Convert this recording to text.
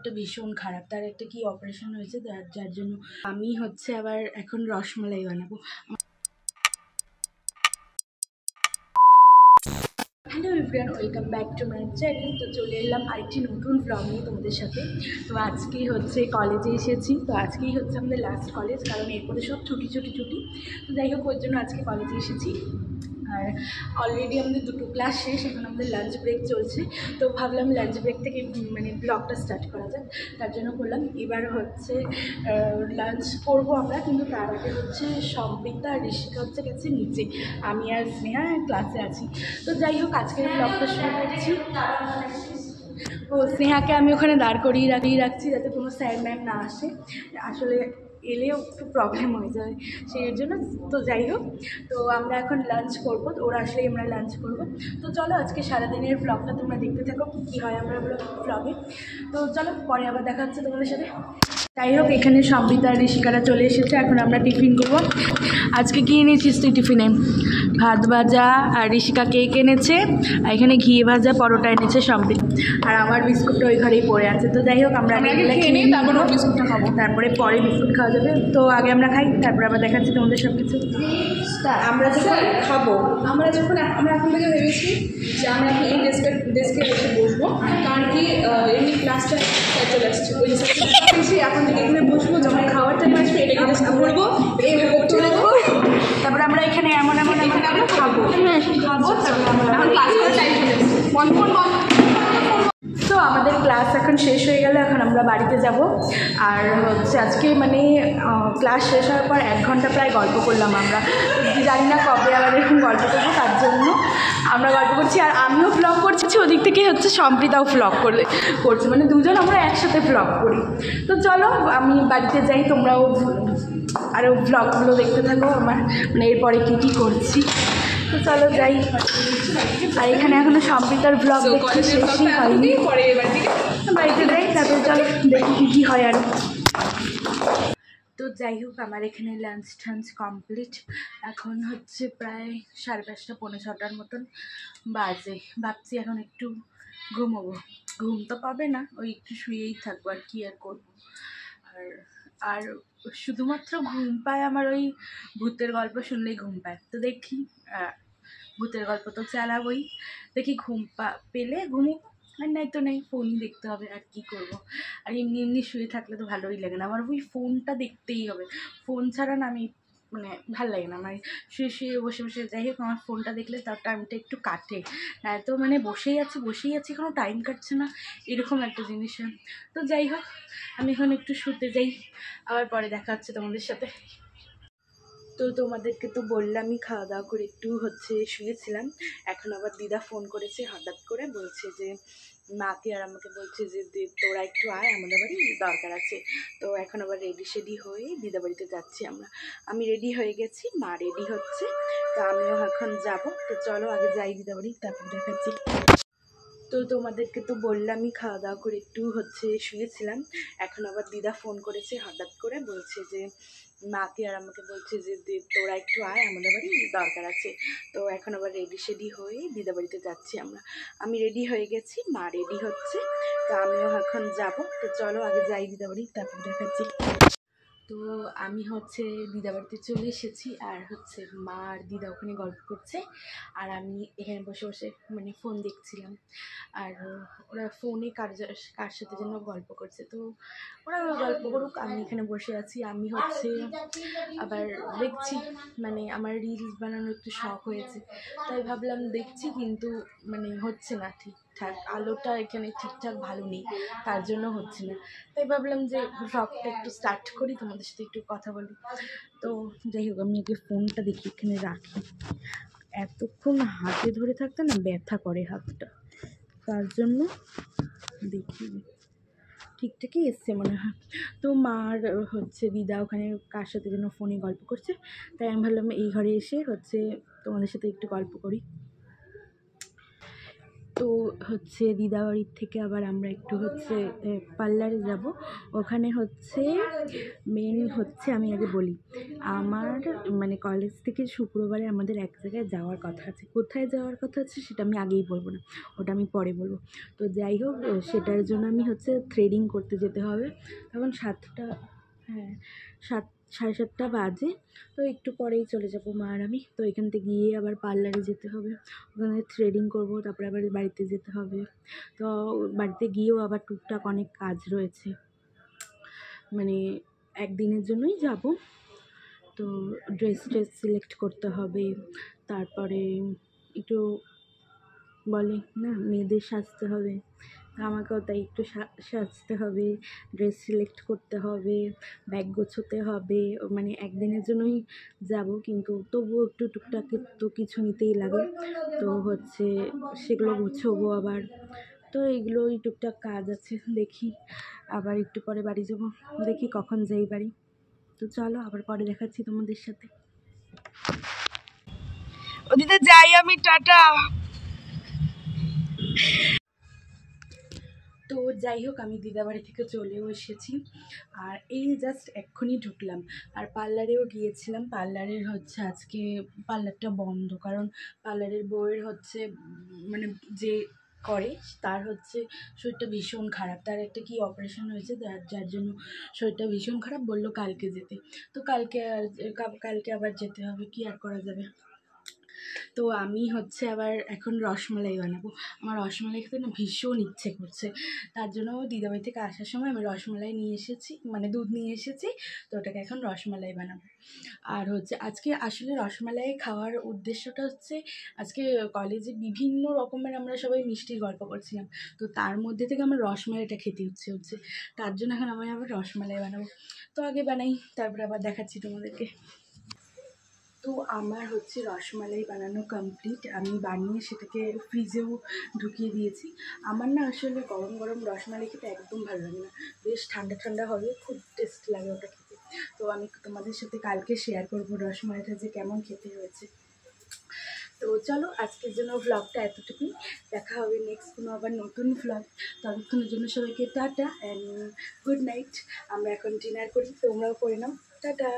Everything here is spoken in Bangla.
শরীরটা ভীষণ খারাপ, তার একটা কি অপারেশন হয়েছে, যার জন্য আমি হচ্ছে আবার এখন রসমালাই বানাবো। Hello everyone, welcome back to my channel. তো চলে এলাম আরেকটি নতুন ব্লগ নিয়ে তোমাদের সাথে। তো আজকেই হচ্ছে কলেজে এসেছি, তো আজকেই হচ্ছে আমাদের লাস্ট কলেজ, কারণ এরপরে সব ছুটি। তো যাই হোক, ওর জন্য আজকে কলেজে এসেছি। আর অলরেডি আমাদের দুটো ক্লাস শেষ, এখন আমাদের লাঞ্চ ব্রেক চলছে। তো ভাবলাম লাঞ্চ ব্রেক থেকে মানে ব্লগটা স্টার্ট করা যাক, তার জন্য করলাম। এবার হচ্ছে লাঞ্চ করবো আমরা, কিন্তু তার আগে হচ্ছে সম্বিতা আর ঋষিকা হচ্ছে গেছে নিচে, আমি আর স্নেহা ক্লাসে আছি। তো যাই হোক, আজকের ব্লগটা শুরু করছি। ও স্নেহাকে আমি ওখানে দাঁড় করিয়ে রাখছি যাতে কোনো স্যার ম্যাম না আসে, আসলে এলেও একটু প্রবলেম হয়ে যায় সেই জন্য। তো যাই হোক, তো আমরা এখন লাঞ্চ করবো, তো ওরা আসলেই আমরা লাঞ্চ করবো। তো চলো আজকে সারাদিনের ব্লগটা তোমরা দেখতে থাকো, কী হয় আমরা ব্লগে। তো চলো পরে আবার দেখা হচ্ছে তোমাদের সাথে। যাই হোক, এখানে সম্বিতা আর ঋষিকারা চলে এসেছে, এখন আমরা টিফিন করবো। আজকে কী এনেছিস তুই টিফিনে? ভাত ভাজা, আর ঋষিকা কেক এনেছে, আর এখানে ঘি ভাজা পরোটা এনেছে সম্বিত, আর আমার বিস্কুটটা ওই ঘরেই পড়ে আছে। তো যাই হোক, আমরা খেয়ে নিই, তারপর বিস্কুটটা খাবো, তারপরে পরে বিস্কুট খাওয়া যাবে। তো আগে আমরা খাই, তারপরে আবার দেখাচ্ছি তোমাদের সব কিছু। আমরা যখন খাবো, আমরা এখন থেকে ভেবেছি যে আমরা এখন এই ডেস্কে এসে বসবো, কারণ কি এমনি ক্লাসটা চলে আসছে, ওই এসে এখন থেকে এখানে বসবো, যখন খাওয়ার টাইম আসবে এটা কিন্তু বলবো, এইভাবে চলে যাবো। তারপরে আমরা এখানে এমন আমরা খাবো, তারপরে আমরা এখন ক্লাস করার টাইম চলে এসছে, বন্ধ। তো আমাদের ক্লাস এখন শেষ হয়ে গেল, এখন আমরা বাড়িতে যাব। আর হচ্ছে আজকে মানে ক্লাস শেষ হওয়ার পর 1 ঘন্টা প্রায় গল্প করলাম আমরা, জানি না কবে আবার এরকম গল্প করবো, তার জন্য আমরা গল্প করছি। আর আমিও ভ্লগ করছি, ওদিক থেকে হচ্ছে সম্প্রীতাও ভ্লগ করছে, মানে দুজন আমরা একসাথে ভ্লগ করি। তো চলো আমি বাড়িতে যাই, তোমরাও আরও ভ্লগগুলো দেখতে থাকো আমার, মানে এরপরে কী করছি। তো চলো যাই। আর এখানে এখনো সম্প্রীতার ব্লগ দেখতে শেষই হয়নি, বাড়িতে যাই, তারপরে চলো দেখি কী হয় আর। তো যাই হোক, আমার এখানে লাঞ্চ টাঞ্চ কমপ্লিট, এখন হচ্ছে প্রায় 5:30 পৌনে 6টার মতন বাজে। ভাবছি এখন একটু ঘুমোবো, ঘুম তো পাবে না, ওই একটু শুয়েই থাকবো, আর কি আর করবো। আর শুধুমাত্র ঘুম পায় আমার ওই ভূতের গল্প শুনলেই ঘুম পায়। তো দেখি ভূতের গল্প তো চালাবই, দেখি ঘুম পেলে ঘুমোবো, আর নাই তো নেই, ফোনই দেখতে হবে, আর কি করব। আর এমনি শুয়ে থাকলে তো ভালোই লাগে না, আমার ওই ফোনটা দেখতেই হবে, ফোন ছাড়া না আমি মানে ভালো লাগে না আমার, শুয়ে বসে যাই হোক, আমার ফোনটা দেখলে তার টাইমটা একটু কাটে, না তো মানে বসেই আছি কোনো টাইম কাটছে না, এরকম একটা জিনিস। তো যাই হোক, আমি এখন একটু শুতে যাই, আবার পরে দেখা হচ্ছে তোমাদের সাথে। তো তোমাদেরকে তো বললামই, খাওয়া দাওয়া করে একটু হচ্ছে শুয়েছিলাম, এখন আবার দিদা ফোন করেছে হঠাৎ করে, বলছে যে মাকে আর আমাকে বলছে যে তোরা একটু আয় আমাদের বাড়ি, দরকার আছে। তো এখন আবার রেডি হয়ে দিদা বাড়িতে যাচ্ছি আমরা। আমি রেডি হয়ে গেছি, মা রেডি হচ্ছে, তো আমিও এখন যাব। তো চলো আগে যাই দিদা বাড়ি, তারপর দেখাচ্ছি। তো তোমাদেরকে তো বললামই, খাওয়া দাওয়া করে একটু হচ্ছে শুয়েছিলাম, এখন আবার দিদা ফোন করেছে হঠাৎ করে, বলছে যে মাকে আর আমাকে বলছে যে তোরা একটু আয় আমাদের বাড়ি, দরকার আছে। তো এখন আবার রেডি হয়ে দিদা বাড়িতে যাচ্ছি আমরা। আমি রেডি হয়ে গেছি, মা রেডি হচ্ছে, তো আমিও এখন যাব। তো চলো আগে যাই দিদা বাড়ি, তারপর দেখাচ্ছি। তো আমি হচ্ছে দিদা বাড়িতে চলে এসেছি, আর হচ্ছে মা আর দিদা ওখানে গল্প করছে, আর আমি এখানে বসে মানে ফোন দেখছিলাম। আর ওরা ফোনে কার সাথে যেন গল্প করছে, তো ওরা গল্প করুক, আমি এখানে বসে আছি। আমি হচ্ছে আবার দেখছি, মানে আমার রিলস বানানোর একটু শখ হয়েছে, তাই ভাবলাম দেখছি, কিন্তু মানে হচ্ছে না ঠিকঠাক, আলোটা এখানে ঠিকঠাক ভালো নেই, তার জন্য হচ্ছে না। তাই ভাবলাম যে ব্লগটা একটু স্টার্ট করি, তোমাদের সাথে একটু কথা বলি। তো যাই হোক, আমি আগে ফোনটা দেখি, এখানে রাখি, এতক্ষণ হাতে ধরে থাকতে না ব্যথা করে হাতটা, তার জন্য দেখি ঠিকঠাকই এসছে মনে হয়। তো মার হচ্ছে দিদা ওখানে কার সাথে যেন ফোনে গল্প করছে, তাই আমি ভাবলাম এই ঘরে এসে হচ্ছে তোমাদের সাথে একটু গল্প করি। তো হচ্ছে দিদাবাড়ির থেকে আবার আমরা একটু হচ্ছে পার্লারে যাব। ওখানে হচ্ছে মেন হচ্ছে, আমি আগে বলি, আমার মানে কলেজ থেকে শুক্রবারে আমাদের এক জায়গায় যাওয়ার কথা আছে। কোথায় যাওয়ার কথা আছে সেটা আমি আগেই বলবো না, ওটা আমি পরে বলবো। তো যাই হোক, সেটার জন্য আমি হচ্ছে থ্রেডিং করতে যেতে হবে। তখন 7টা, হ্যাঁ 7, 7:30 বাজে। তো একটু পরেই চলে যাবো মা আর আমি। তো এখান থেকে গিয়ে আবার পার্লারে যেতে হবে, ওখানে থ্রেডিং করব, তারপরে আবার বাড়িতে যেতে হবে। তো বাড়িতে গিয়েও আবার টুকটাক অনেক কাজ রয়েছে, মানে একদিনের জন্যই যাব। তো ড্রেস সিলেক্ট করতে হবে, তারপরে একটু বলে না মেয়েদের সাজতে হবে, আমাকেও তাই একটু সাজতে হবে, ড্রেস সিলেক্ট করতে হবে, ব্যাগ গোছোতে হবে। মানে একদিনের জন্যই যাব, কিন্তু তবুও একটু টুকটাক তো কিছু নিতেই লাগে। তো হচ্ছে সেগুলো গুছোবো আবার। তো এইগুলোই টুকটাক কাজ আছে, দেখি আবার একটু পরে বাড়ি যাব, দেখি কখন যাই বাড়ি। তো চলো আবার পরে দেখাচ্ছি তোমাদের সাথে। ওদিকে যাই আমি, টাটা। তো যাই হোক, আমি দিদাবাড়ি থেকে চলেও এসেছি, আর এই জাস্ট এক্ষুনি ঢুকলাম। আর পার্লারেও গিয়েছিলাম, পার্লারের হচ্ছে আজকে পার্লারটা বন্ধ, কারণ পার্লারের বউয়ের হচ্ছে মানে যে করে তার হচ্ছে শরীরটা ভীষণ খারাপ, তার একটা কি অপারেশন হয়েছে, যার জন্য শরীরটা ভীষণ খারাপ, বললো কালকে যেতে। তো কালকে আবার যেতে হবে, কি আর করা যাবে। তো আমি হচ্ছে আবার এখন রসমালাই বানাবো। আমার রসমালাই খেতে না ভীষণ ইচ্ছে করছে, তার জন্য দিদাবাড়ি থেকে আসার সময় আমি রসমালাই নিয়ে এসেছি, মানে দুধ নিয়ে এসেছি। তো ওটাকে এখন রসমালাই বানাবো। আর হচ্ছে আজকে আসলে রসমালাই খাওয়ার উদ্দেশ্যটা হচ্ছে, আজকে কলেজে বিভিন্ন রকমের আমরা সবাই মিষ্টির গল্প করছিলাম, তো তার মধ্যে থেকে আমার রসমালাইটা খেতে হচ্ছে তার জন্য এখন আমি আবার রসমালাই বানাবো। তো আগে বানাই, তারপরে আবার দেখাচ্ছি তোমাদেরকে। তো আমার হচ্ছে রসমালাই বানানো কমপ্লিট, আমি বানিয়ে সেটাকে ফ্রিজেও ঢুকিয়ে দিয়েছি। আমার না আসলে গরম গরম রসমালাই খেতে একদম ভালো লাগে না, বেশ ঠান্ডা ঠান্ডা হবে, খুব টেস্ট লাগে ওটা খেতে। তো আমি তোমাদের সাথে কালকে শেয়ার করবো রসমালাইটা যে কেমন খেতে হয়েছে। তো চলো আজকের জন্য ভ্লগটা এতটুকুই, দেখা হবে নেক্সট কোনো আবার নতুন ভ্লগ। ততক্ষণের জন্য সবাইকে টাটা অ্যান্ড গুড নাইট। আমরা এখন ডিনার করি, তোমরাও করে নাও, টাটা।